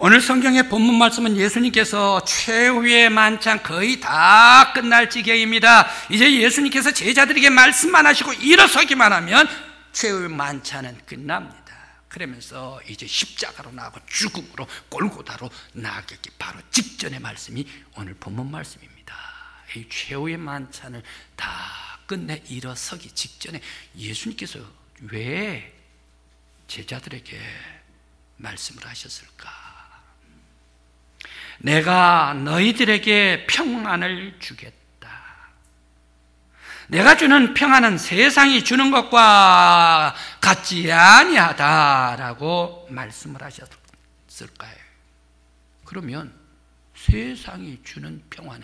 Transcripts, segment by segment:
오늘 성경의 본문 말씀은 예수님께서 최후의 만찬 거의 다 끝날 지경입니다. 이제 예수님께서 제자들에게 말씀만 하시고 일어서기만 하면 최후의 만찬은 끝납니다. 그러면서 이제 십자가로 나가고 죽음으로 골고다로 나아가기 바로 직전의 말씀이 오늘 본문 말씀입니다. 이 최후의 만찬을 다 끝내 일어서기 직전에 예수님께서 왜 제자들에게 말씀을 하셨을까? 내가 너희들에게 평안을 주겠다. 내가 주는 평안은 세상이 주는 것과 같지 아니하다라고 말씀을 하셨을까요? 그러면 세상이 주는 평안은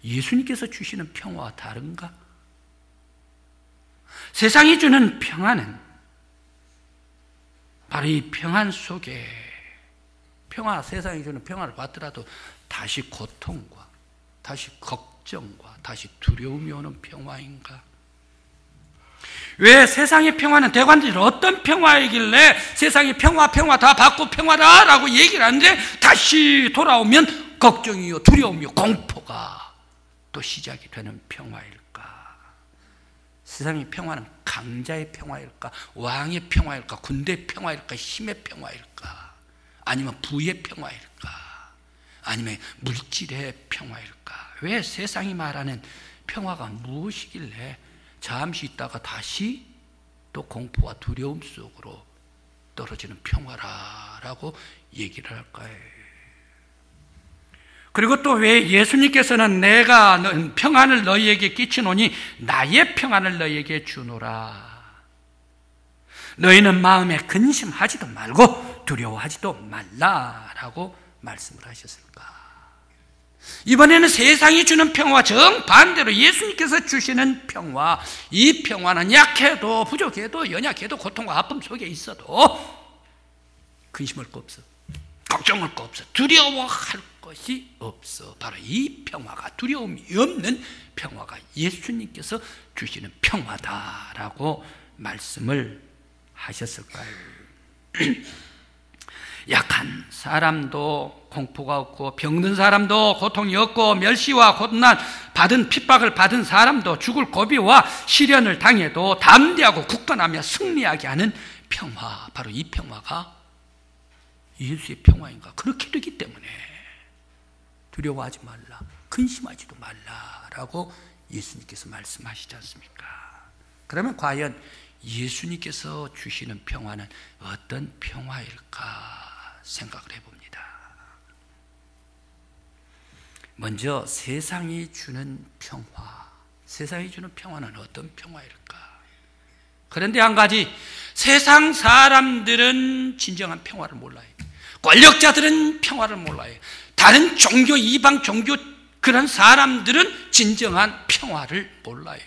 예수님께서 주시는 평화와 다른가? 세상이 주는 평안은 바로 이 평안 속에 세상이 주는 평안을 받더라도 다시 고통과 다시 걱정과 다시 두려움이 오는 평화인가? 왜 세상의 평화는 대관절 어떤 평화이길래 세상의 평화 다 받고 평화다라고 얘기를 하는데 다시 돌아오면 걱정이요 두려움이요 공포가 또 시작이 되는 평화일까? 세상의 평화는 강자의 평화일까? 왕의 평화일까? 군대의 평화일까? 힘의 평화일까? 아니면 부의 평화일까? 아니면 물질의 평화일까? 왜 세상이 말하는 평화가 무엇이길래 잠시 있다가 다시 또 공포와 두려움 속으로 떨어지는 평화라고 얘기를 할까요? 그리고 또 왜 예수님께서는 내가 평안을 너희에게 끼치노니 나의 평안을 너희에게 주노라. 너희는 마음에 근심하지도 말고 두려워하지도 말라라고 말씀을 하셨을까? 이번에는 세상이 주는 평화와 정반대로 예수님께서 주시는 평화, 이 평화는 약해도 부족해도 연약해도 고통과 아픔 속에 있어도 근심할 거 없어, 걱정할 거 없어, 두려워할 것이 없어. 바로 이 평화가, 두려움이 없는 평화가 예수님께서 주시는 평화다라고 말씀을 하셨을까요? 약한 사람도 공포가 없고 병든 사람도 고통이 없고 멸시와 고난 받은 핍박을 받은 사람도 죽을 고비와 시련을 당해도 담대하고 굳건하며 승리하게 하는 평화, 바로 이 평화가 예수의 평화인가? 그렇게 되기 때문에 두려워하지 말라, 근심하지도 말라라고 예수님께서 말씀하시지 않습니까? 그러면 과연 예수님께서 주시는 평화는 어떤 평화일까 생각을 해봅니다. 먼저 세상이 주는 평화, 세상이 주는 평화는 어떤 평화일까? 그런데 한 가지, 세상 사람들은 진정한 평화를 몰라요. 권력자들은 평화를 몰라요. 다른 종교, 이방 종교 그런 사람들은 진정한 평화를 몰라요.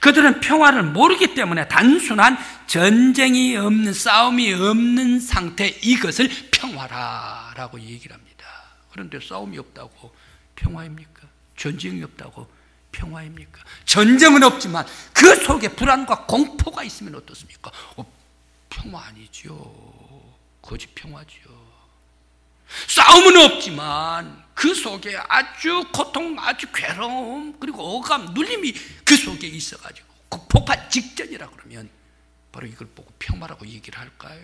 그들은 평화를 모르기 때문에 단순한 전쟁이 없는, 싸움이 없는 상태, 이것을 평화라고 얘기를 합니다. 그런데 싸움이 없다고 평화입니까? 전쟁이 없다고 평화입니까? 전쟁은 없지만 그 속에 불안과 공포가 있으면 어떻습니까? 평화 아니죠. 거짓 평화죠. 싸움은 없지만 그 속에 아주 고통, 아주 괴로움, 그리고 억압, 눌림이 그 속에 있어가지고 폭발 직전이라 그러면 바로 이걸 보고 평화라고 얘기를 할까요?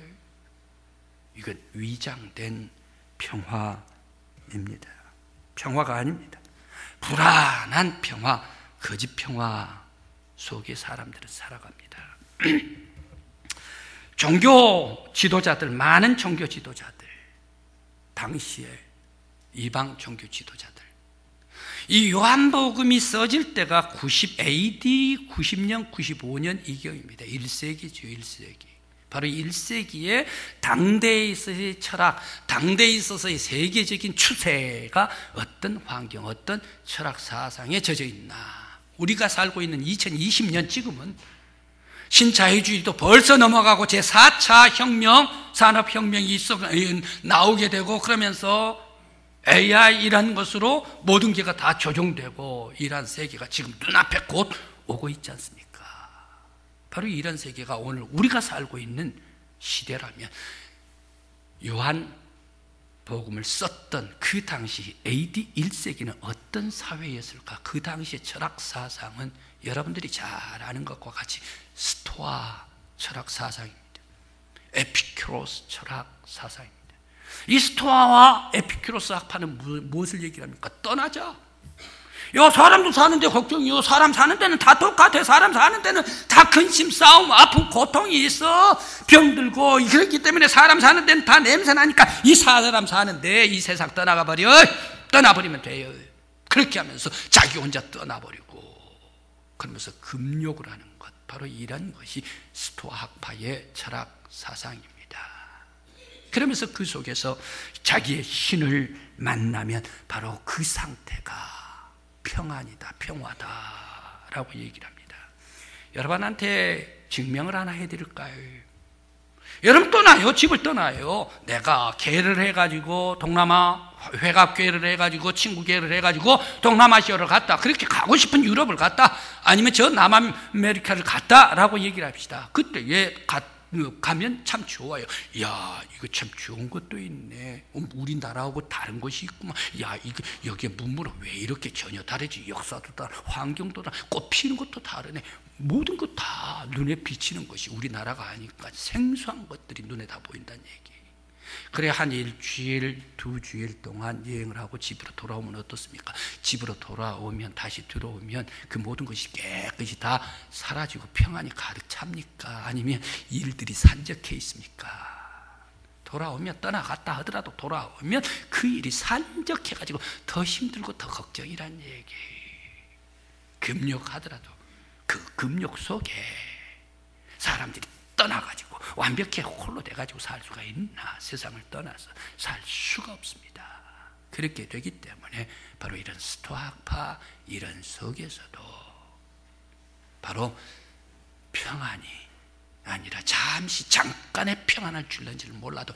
이건 위장된 평화입니다. 평화가 아닙니다. 불안한 평화, 거짓 평화 속에 사람들은 살아갑니다. 종교 지도자들, 많은 종교 지도자들, 당시에 이방 종교 지도자들, 이 요한복음이 써질 때가 90 AD 90년, 95년 이경입니다. 1세기죠, 1세기. 바로 1세기에 당대에 있어서의 철학, 당대에 있어서의 세계적인 추세가 어떤 환경, 어떤 철학 사상에 젖어 있나. 우리가 살고 있는 2020년 지금은 신자유주의도 벌써 넘어가고 제4차 혁명, 산업혁명이 나오게 되고, 그러면서 AI 이란 것으로 모든 게가 다 조종되고 이런 세계가 지금 눈앞에 곧 오고 있지 않습니까? 바로 이런 세계가 오늘 우리가 살고 있는 시대라면 요한 복음을 썼던 그 당시 AD 1세기는 어떤 사회였을까? 그 당시의 철학 사상은 여러분들이 잘 아는 것과 같이 스토아 철학 사상입니다. 에피큐로스 철학 사상입니다. 이 스토아와 에피큐로스 학파는 무엇을 얘기합니까? 떠나자. 야, 사람도 사는데 걱정이요. 사람 사는 데는 다 똑같아. 사람 사는 데는 다 근심, 싸움, 아픔, 고통이 있어. 병들고. 그렇기 때문에 사람 사는 데는 다 냄새 나니까 이 사람 사는데 이 세상 떠나가 버려. 떠나버리면 돼요. 그렇게 하면서 자기 혼자 떠나버리고 그러면서 금욕을 하는 것. 바로 이런 것이 스토아 학파의 철학 사상입니다. 그러면서 그 속에서 자기의 신을 만나면 바로 그 상태가 평안이다, 평화다라고 얘기를 합니다. 여러분한테 증명을 하나 해드릴까요? 여러분 떠나요. 집을 떠나요. 내가 개를 해가지고 동남아 회갑교회를 해가지고 친구교회를 해가지고 동남아시아를 갔다. 그렇게 가고 싶은 유럽을 갔다. 아니면 저 남아메리카를 갔다라고 얘기를 합시다. 그때 가면 참 좋아요. 야, 이거 참 좋은 것도 있네. 우리 나라하고 다른 것이 있구만. 야, 이거 여기에 문물은 왜 이렇게 전혀 다르지? 역사도 다르, 환경도 다르, 꽃 피는 것도 다르네. 모든 것 다 눈에 비치는 것이 우리나라가 아니까 생소한 것들이 눈에 다 보인다는 얘기. 그래 한 일주일, 2주일 동안 여행을 하고 집으로 돌아오면 어떻습니까? 집으로 돌아오면 다시 들어오면 그 모든 것이 깨끗이 다 사라지고 평안이 가득 찹니까? 아니면 일들이 산적해 있습니까? 돌아오면 떠나갔다 하더라도 돌아오면 그 일이 산적해가지고 더 힘들고 더 걱정이란 얘기. 금욕하더라도 그 금욕 속에 사람들이 떠나가지고 완벽히 홀로 돼가지고 살 수가 있나? 세상을 떠나서 살 수가 없습니다. 그렇게 되기 때문에 바로 이런 스토아파 이런 속에서도 바로 평안이 아니라 잠시 잠깐의 평안을 줄는지를 몰라도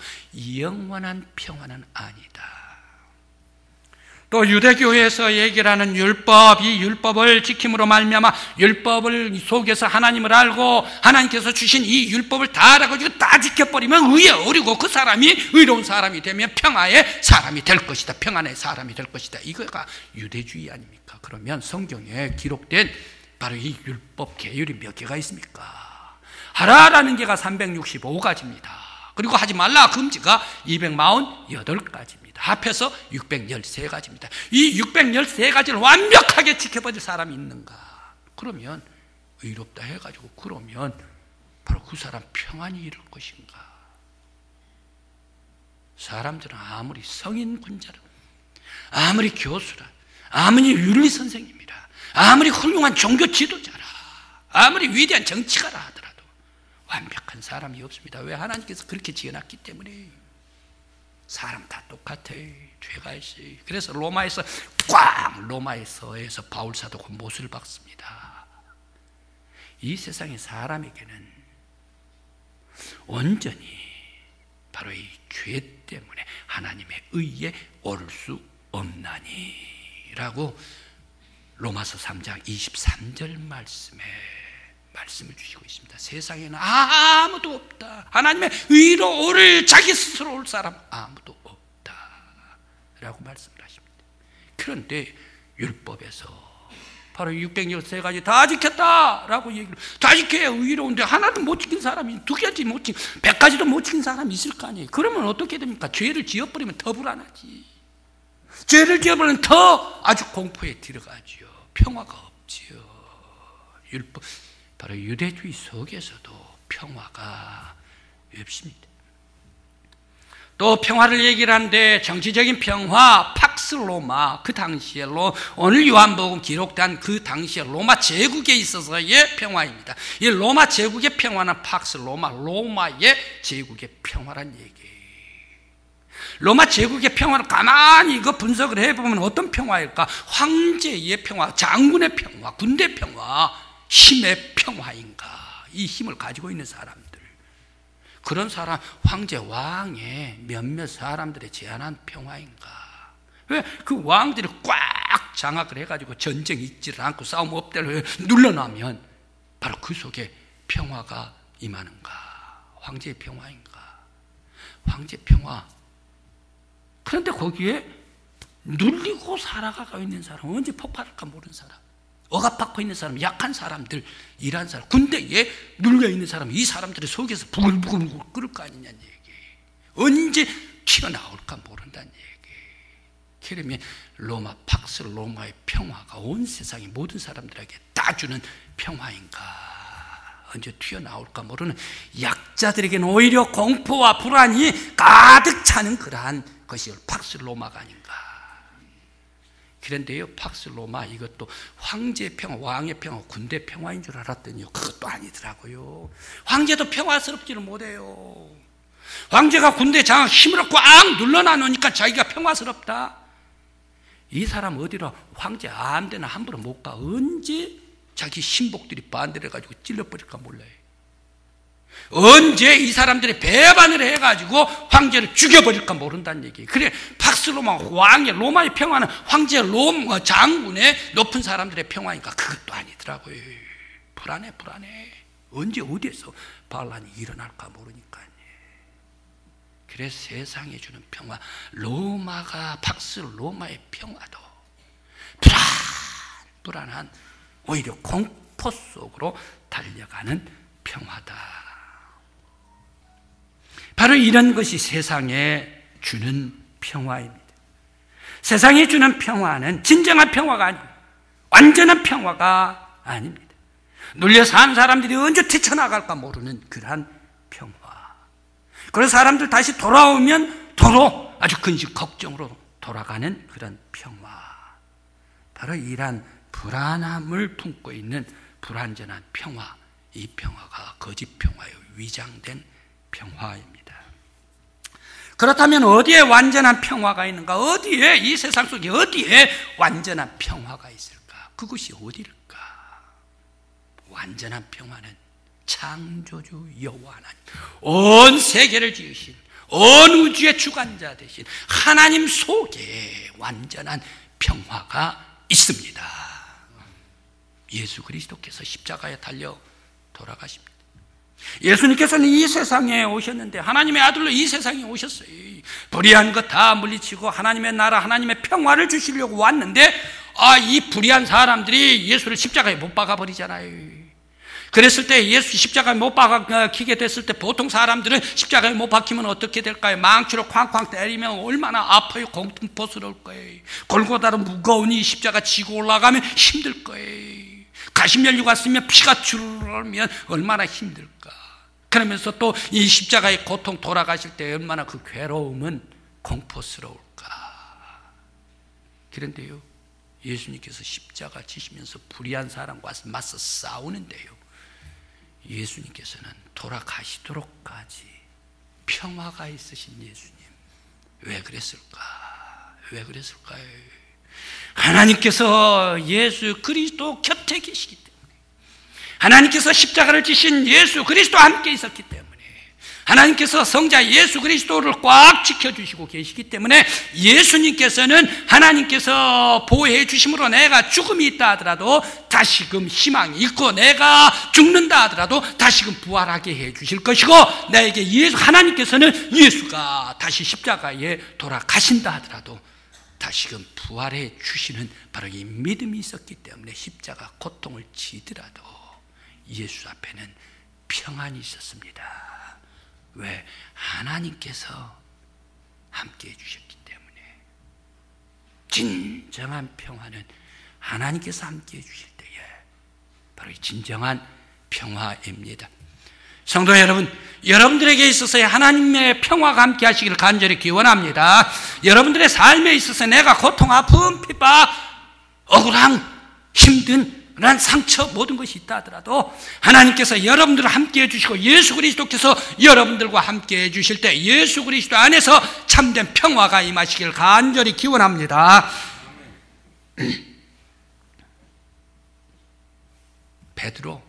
영원한 평안은 아니다. 또 유대교회에서 얘기를 하는 율법, 이 율법을 지킴으로 말미암아 율법을 속에서 하나님을 알고 하나님께서 주신 이 율법을 다 알아가지고 다 지켜버리면 의에 오르고 그 사람이 의로운 사람이 되면 평화의 사람이 될 것이다. 평안의 사람이 될 것이다. 이거가 유대주의 아닙니까? 그러면 성경에 기록된 바로 이 율법 계율이 몇 개가 있습니까? 하라라는 개가 365가지입니다. 그리고 하지 말라 금지가 248가지입니다. 합해서 613가지입니다. 이 613가지를 완벽하게 지켜버릴 사람이 있는가? 그러면 의롭다 해가지고 그러면 바로 그 사람 평안이 이룰 것인가? 사람들은 아무리 성인 군자라, 아무리 교수라, 아무리 윤리 선생님이라, 아무리 훌륭한 종교 지도자라, 아무리 위대한 정치가라 하더라도 완벽한 사람이 없습니다. 왜? 하나님께서 그렇게 지어놨기 때문에. 사람 다 똑같아. 죄가 있지. 그래서 로마에서 바울 사도가 못을 박습니다. 이 세상의 사람에게는 온전히 바로 이 죄 때문에 하나님의 의에 오를 수 없나니 라고 로마서 3장 23절 말씀을 주시고 있습니다. 세상에는 아무도 없다. 하나님의 의로 오를 자기 스스로 올 사람 아무도 없다 라고 말씀을 하십니다. 그런데 율법에서 바로 613가지 다 지켰다 라고 얘기를, 다 지켜야 의로운데 하나도 못 지킨 사람이, 2가지 못 지킨, 100가지도 못 지킨 사람이 있을 거 아니에요. 그러면 어떻게 됩니까? 죄를 지어버리면 더 불안하지. 죄를 지어버리면 더 아주 공포에 들어가지요. 평화가 없지요. 율법, 바로 유대주의 속에서도 평화가 없습니다. 또 평화를 얘기를 하는데 정치적인 평화, 팍스 로마, 그 당시에 오늘 요한복음 기록된 그 당시에 로마 제국에 있어서의 평화입니다. 이 로마 제국의 평화는 팍스 로마, 로마의 제국의 평화란 얘기예요. 로마 제국의 평화를 가만히 이거 분석을 해보면 어떤 평화일까? 황제의 평화, 장군의 평화, 군대 평화, 힘의 평화인가? 이 힘을 가지고 있는 사람들, 그런 사람, 황제 왕의 몇몇 사람들의 제안한 평화인가? 왜? 그 왕들이 꽉 장악을 해가지고 전쟁 있지를 않고 싸움 없대를 눌러놔면 바로 그 속에 평화가 임하는가? 황제의 평화인가? 황제 평화, 그런데 거기에 눌리고 살아가고 있는 사람, 언제 폭발할까 모르는 사람, 억압받고 있는 사람, 약한 사람들, 일한 사람, 군대에 눌려있는 사람, 이 사람들의 속에서 부글부글 끓을 거 아니냐는 얘기. 언제 튀어나올까 모른다는 얘기. 그러면 팍스 로마의 평화가 온 세상의 모든 사람들에게 다 주는 평화인가? 언제 튀어나올까 모르는 약자들에게는 오히려 공포와 불안이 가득 차는 그러한 것이 팍스 로마가 아닌가? 그런데요, 팍스 로마 이것도 황제의 평화, 왕의 평화, 군대 평화인 줄 알았더니요, 그것도 아니더라고요. 황제도 평화스럽지를 못해요. 황제가 군대 장악 힘으로 꽉 눌러놔놓으니까 자기가 평화스럽다. 이 사람 어디로 황제 아무 데나 함부로 못 가. 언제 자기 신복들이 반대를 해가지고 찔러버릴까 몰라요. 언제 이 사람들이 배반을 해가지고 황제를 죽여버릴까 모른다는 얘기예요. 그래, 팍스로마 왕의 로마의 평화는 황제 로마 장군의 높은 사람들의 평화니까 그것도 아니더라고요. 불안해. 언제 어디에서 반란이 일어날까 모르니까요. 그래서 세상에 주는 평화, 팍스 로마의 평화도 불안한 오히려 공포 속으로 달려가는 평화다. 바로 이런 것이 세상에 주는 평화입니다. 세상에 주는 평화는 진정한 평화가 아니고 완전한 평화가 아닙니다. 눌려 사는 사람들이 언제 뛰쳐나갈까 모르는 그러한 평화. 그래서 사람들 다시 돌아오면 도로 아주 근심 걱정으로 돌아가는 그런 평화. 바로 이러한 불안함을 품고 있는 불완전한 평화, 이 평화가 거짓 평화의 위장된 평화입니다. 그렇다면 어디에 완전한 평화가 있는가? 어디에, 이 세상 속에 어디에 완전한 평화가 있을까? 그것이 어디일까? 완전한 평화는 창조주 여호와 하나님, 온 세계를 지으신, 온 우주의 주관자 되신 하나님 속에 완전한 평화가 있습니다. 예수 그리스도께서 십자가에 달려 돌아가십니다. 예수님께서는 이 세상에 오셨는데 하나님의 아들로 이 세상에 오셨어요. 불의한 것 다 물리치고 하나님의 나라, 하나님의 평화를 주시려고 왔는데 이 불의한 사람들이 예수를 십자가에 못 박아버리잖아요. 그랬을 때 예수 십자가에 못 박히게 됐을 때 보통 사람들은 십자가에 못 박히면 어떻게 될까요? 망치로 쾅쾅 때리면 얼마나 아파요. 공포스러울 거예요. 골고다로 무거운 이 십자가 지고 올라가면 힘들 거예요. 가시 열리고 왔으면 피가 줄으면 얼마나 힘들까. 그러면서 또 이 십자가의 고통 돌아가실 때 얼마나 그 괴로움은 공포스러울까. 그런데요, 예수님께서 십자가 지시면서 불의한 사람과 맞서 싸우는데요, 예수님께서는 돌아가시도록까지 평화가 있으신 예수님. 왜 그랬을까요? 하나님께서 예수 그리스도 곁에 계시기 때문에, 하나님께서 십자가를 지신 예수 그리스도와 함께 있었기 때문에, 하나님께서 성자 예수 그리스도를 꽉 지켜주시고 계시기 때문에 예수님께서는 하나님께서 보호해 주심으로 내가 죽음이 있다 하더라도 다시금 희망이 있고, 내가 죽는다 하더라도 다시금 부활하게 해 주실 것이고, 나에게 하나님께서는 예수가 다시 십자가에 돌아가신다 하더라도 다시금 부활해 주시는 바로 이 믿음이 있었기 때문에 십자가 고통을 지더라도 예수 앞에는 평안이 있었습니다. 왜? 하나님께서 함께 해주셨기 때문에. 진정한 평화는 하나님께서 함께 해주실 때에 바로 이 진정한 평화입니다. 성도 여러분, 여러분들에게 있어서의 하나님의 평화가 함께 하시기를 간절히 기원합니다. 여러분들의 삶에 있어서 내가 고통, 아픔, 핍박, 억울함, 힘든 난 상처, 모든 것이 있다 하더라도 하나님께서 여러분들을 함께 해주시고 예수 그리스도께서 여러분들과 함께 해주실 때 예수 그리스도 안에서 참된 평화가 임하시기를 간절히 기원합니다. 베드로,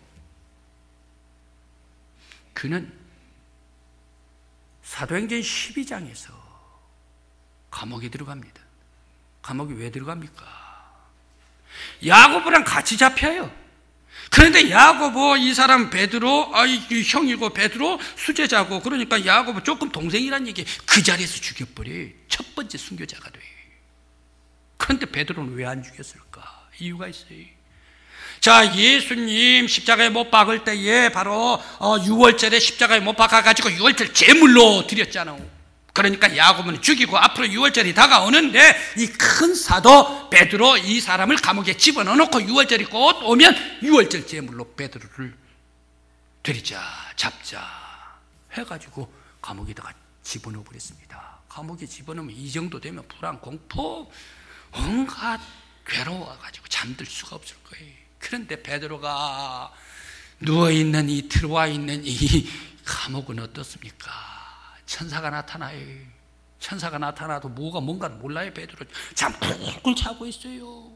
그는 사도행전 12장에서 감옥에 들어갑니다. 감옥에 왜 들어갑니까? 야고보랑 같이 잡혀요. 그런데 야고보, 이 사람 베드로, 형이고 베드로 수제자고, 그러니까 야고보 조금 동생이란 얘기, 그 자리에서 죽여버려요. 첫 번째 순교자가 돼요. 그런데 베드로는 왜 안 죽였을까? 이유가 있어요. 자, 예수님 십자가에 못 박을 때에 바로 6월절에 십자가에 못 박아가지고 6월절 제물로 드렸잖아요. 그러니까 야고보는 죽이고 앞으로 6월절이 다가오는데 이 큰 사도 베드로 이 사람을 감옥에 집어넣어놓고 6월절이 곧 오면 6월절 제물로 베드로를 드리자, 잡자 해가지고 감옥에다가 집어넣어 버렸습니다. 감옥에 집어넣으면 이 정도 되면 불안, 공포, 온갖 괴로워가지고 잠들 수가 없을 거예요. 그런데 베드로가 누워있는 이 들어와 있는 이 감옥은 어떻습니까? 천사가 나타나요. 천사가 나타나도 뭔가 몰라요. 베드로 잠 푹 자고 있어요.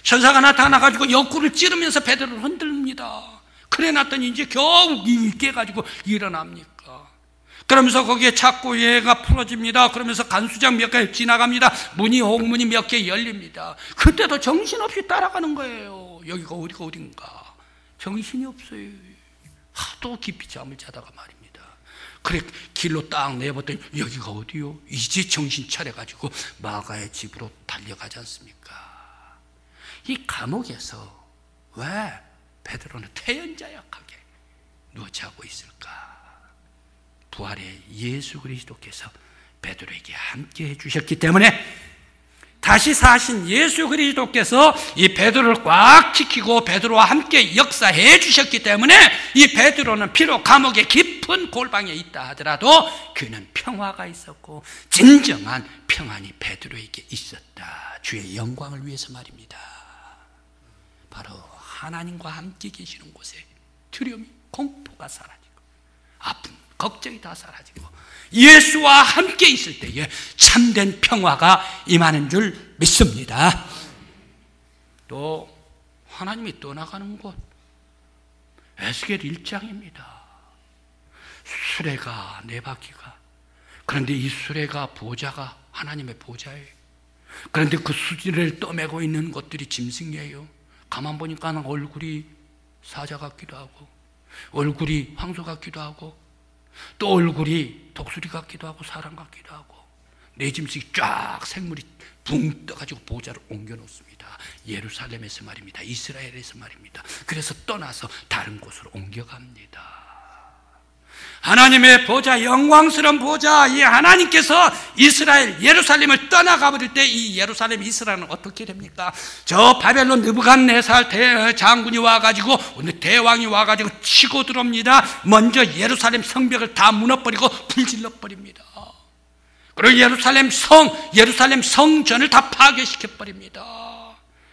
천사가 나타나가지고 옆구리를 찌르면서 베드로를 흔듭니다. 그래 놨더니 이제 겨우 깨가지고 일어납니까? 그러면서 거기에 자꾸 얘가 풀어집니다. 그러면서 간수장 몇 개 지나갑니다. 홍문이 몇 개 열립니다. 그때도 정신없이 따라가는 거예요. 여기가 어딘가 정신이 없어요. 하도 깊이 잠을 자다가 말입니다. 그래 길로 딱 내봤더니 여기가 어디요? 이제 정신 차려가지고 마가의 집으로 달려가지 않습니까? 이 감옥에서 왜 베드로는 태연자약하게 누워 자고 있을까? 부활의 예수 그리스도께서 베드로에게 함께 해주셨기 때문에, 다시 사신 예수 그리스도께서 이 베드로를 꽉 지키고 베드로와 함께 역사해 주셨기 때문에 이 베드로는 비록 감옥의 깊은 골방에 있다 하더라도 그는 평화가 있었고 진정한 평안이 베드로에게 있었다. 주의 영광을 위해서 말입니다. 바로 하나님과 함께 계시는 곳에 두려움이, 공포가 사라지고 아픔, 걱정이 다 사라지고 예수와 함께 있을 때에 참된 평화가 임하는 줄 믿습니다. 또 하나님이 떠나가는 곳, 에스겔 1장입니다. 수레가 네 바퀴가, 그런데 이 수레가 보좌가 하나님의 보좌예요. 그런데 그 수레를 떠매고 있는 것들이 짐승이에요. 가만 보니까 얼굴이 사자 같기도 하고 얼굴이 황소 같기도 하고 또 얼굴이 독수리 같기도 하고 사람 같기도 하고 네 짐승이 쫙 생물이 붕 떠가지고 보좌를 옮겨 놓습니다. 예루살렘에서 말입니다. 이스라엘에서 말입니다. 그래서 떠나서 다른 곳으로 옮겨갑니다. 하나님의 보좌, 영광스러운 보좌, 이 하나님께서 이스라엘 예루살렘을 떠나가 버릴 때 이 예루살렘 이스라엘은 어떻게 됩니까? 저 바벨론 느부갓네살 장군이 와가지고, 대왕이 와가지고 치고 들어옵니다. 먼저 예루살렘 성벽을 다 무너버리고 불질러 버립니다. 그리고 예루살렘 성전을 다 파괴시켜 버립니다.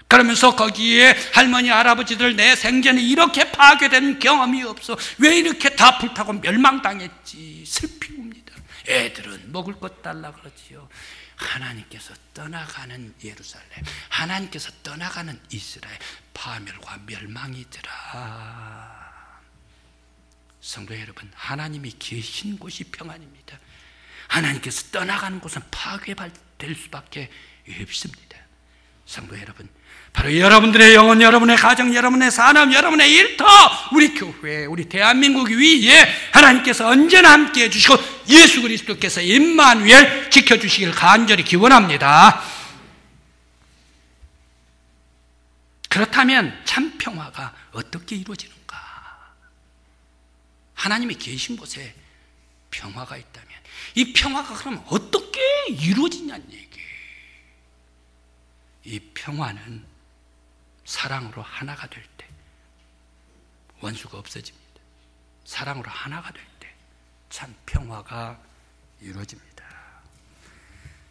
그러면서 거기에 할머니 할아버지들 내 생전에 이렇게 파괴된 경험이 없어, 왜 이렇게 다 불타고 멸망당했지 슬피웁니다. 애들은 먹을 것 달라 그러지요. 하나님께서 떠나가는 예루살렘, 하나님께서 떠나가는 이스라엘, 파멸과 멸망이더라. 성도 여러분, 하나님이 계신 곳이 평안입니다. 하나님께서 떠나가는 곳은 파괴될 수밖에 없습니다. 성도 여러분, 바로 여러분들의 영혼, 여러분의 가정, 여러분의 산업, 여러분의 일터, 우리 교회, 우리 대한민국 위에 하나님께서 언제나 함께해 주시고 예수 그리스도께서 임마누엘 지켜주시길 간절히 기원합니다. 그렇다면 참 평화가 어떻게 이루어지는가? 하나님이 계신 곳에 평화가 있다면 이 평화가 그럼 어떻게 이루어지냐는 얘기예요. 이 평화는 사랑으로 하나가 될 때 원수가 없어집니다. 사랑으로 하나가 될 때 참 평화가 이루어집니다.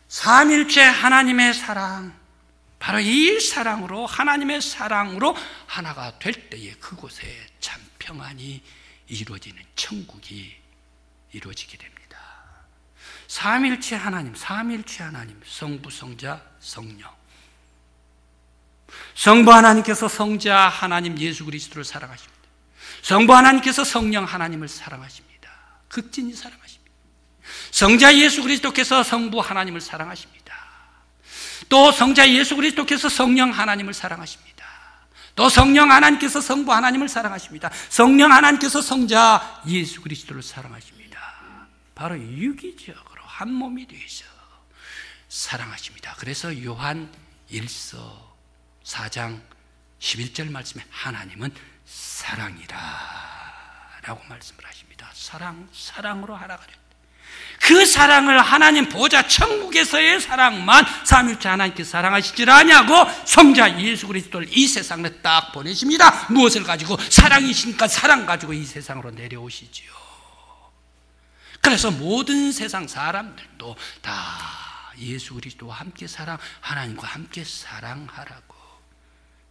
삼일체 하나님의 사랑, 바로 이 사랑으로, 하나님의 사랑으로 하나가 될 때에 그곳에 참 평안이 이루어지는 천국이 이루어지게 됩니다. 삼일체 하나님, 성부, 성자, 성령. 성부 하나님께서 성자 하나님 예수 그리스도를 사랑하십니다. 성부 하나님께서 성령 하나님을 사랑하십니다. 극진히 사랑하십니다. 성자 예수 그리스도께서 성부 하나님을 사랑하십니다. 또 성자 예수 그리스도께서 성령 하나님을 사랑하십니다. 또 성령 하나님께서 성부 하나님을 사랑하십니다. 성령 하나님께서 성자 예수 그리스도를 사랑하십니다. 바로 유기적으로 한 몸이 되어서 사랑하십니다. 그래서 요한 1서 4장 11절 말씀에 하나님은 사랑이라 라고 말씀을 하십니다. 사랑으로 하나가 됩니다. 그 사랑을 하나님 보좌 천국에서의 사랑만 삼위일체 하나님께 사랑하시질 아니하고 성자 예수 그리스도를 이 세상에 딱 보내십니다. 무엇을 가지고? 사랑이시니까 사랑 가지고 이 세상으로 내려오시지요. 그래서 모든 세상 사람들도 다 예수 그리스도와 함께 하나님과 함께 사랑하라고.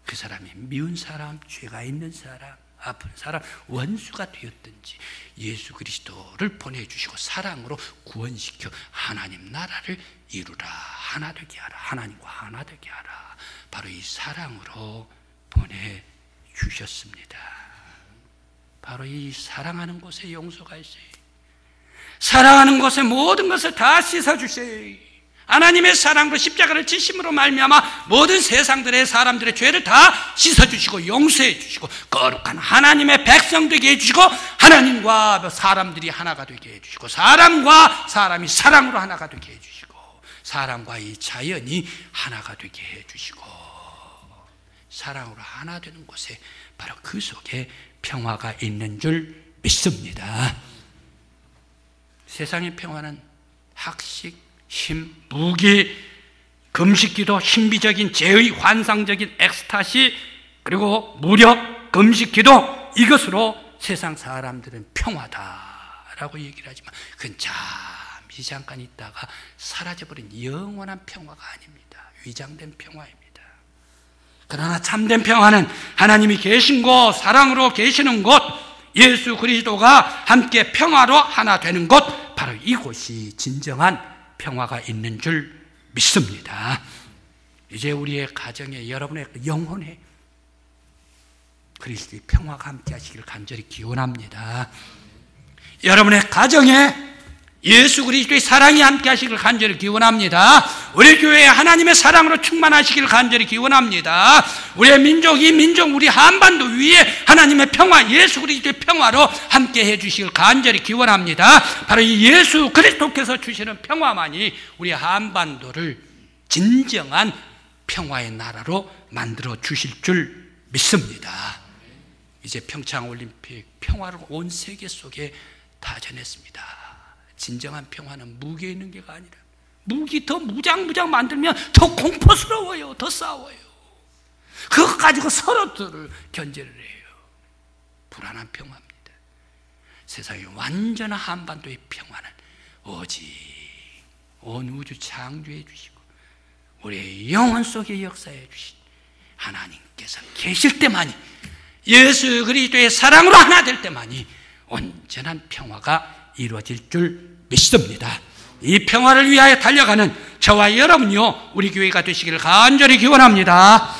그 사람이 미운 사람, 죄가 있는 사람, 아픈 사람, 원수가 되었든지 예수 그리스도를 보내주시고 사랑으로 구원시켜 하나님 나라를 이루라, 하나 되게 하라, 하나님과 하나 되게 하라. 바로 이 사랑으로 보내주셨습니다. 바로 이 사랑하는 곳에 용서가 있어요. 사랑하는 곳에 모든 것을 다 씻어주세요. 하나님의 사랑으로 십자가를 지심으로 말미암아 모든 세상들의 사람들의 죄를 다 씻어주시고 용서해 주시고 거룩한 하나님의 백성 되게 해주시고 하나님과 사람들이 하나가 되게 해주시고 사람과 사람이 사랑으로 하나가 되게 해주시고 사람과 이 자연이 하나가 되게 해주시고 사랑으로 하나 되는 곳에 바로 그 속에 평화가 있는 줄 믿습니다. 세상의 평화는 학식, 힘, 무기, 금식기도, 신비적인 제의, 환상적인 엑스타시, 그리고 무력, 금식기도, 이것으로 세상 사람들은 평화다라고 얘기를 하지만 그건 잠시 잠깐 있다가 사라져버린 영원한 평화가 아닙니다. 위장된 평화입니다. 그러나 참된 평화는 하나님이 계신 곳, 사랑으로 계시는 곳, 예수 그리스도가 함께 평화로 하나 되는 곳, 바로 이곳이 진정한 평화가 있는 줄 믿습니다. 이제 우리의 가정에, 여러분의 영혼에 그리스도의 평화가 함께 하시기를 간절히 기원합니다. 여러분의 가정에 예수 그리스도의 사랑이 함께 하시기를 간절히 기원합니다. 우리 교회에 하나님의 사랑으로 충만하시기를 간절히 기원합니다. 우리의 민족, 이 민족, 우리 한반도 위에 하나님의 평화, 예수 그리스도의 평화로 함께 해주시기를 간절히 기원합니다. 바로 이 예수 그리스도께서 주시는 평화만이 우리 한반도를 진정한 평화의 나라로 만들어 주실 줄 믿습니다. 이제 평창올림픽 평화를 온 세계 속에 다 전했습니다. 진정한 평화는 무기에 있는 게 아니라 무기 더 무장 만들면 더 공포스러워요. 더 싸워요. 그것 가지고 서로들을 견제를 해요. 불안한 평화입니다. 세상의 완전한 한반도의 평화는 오직 온 우주 창조해 주시고 우리의 영혼 속에 역사해 주신 하나님께서 계실 때만이, 예수 그리스도의 사랑으로 하나 될 때만이 온전한 평화가 이루어질 줄 믿습니다. 이 평화를 위하여 달려가는 저와 여러분이요 우리 교회가 되시기를 간절히 기원합니다.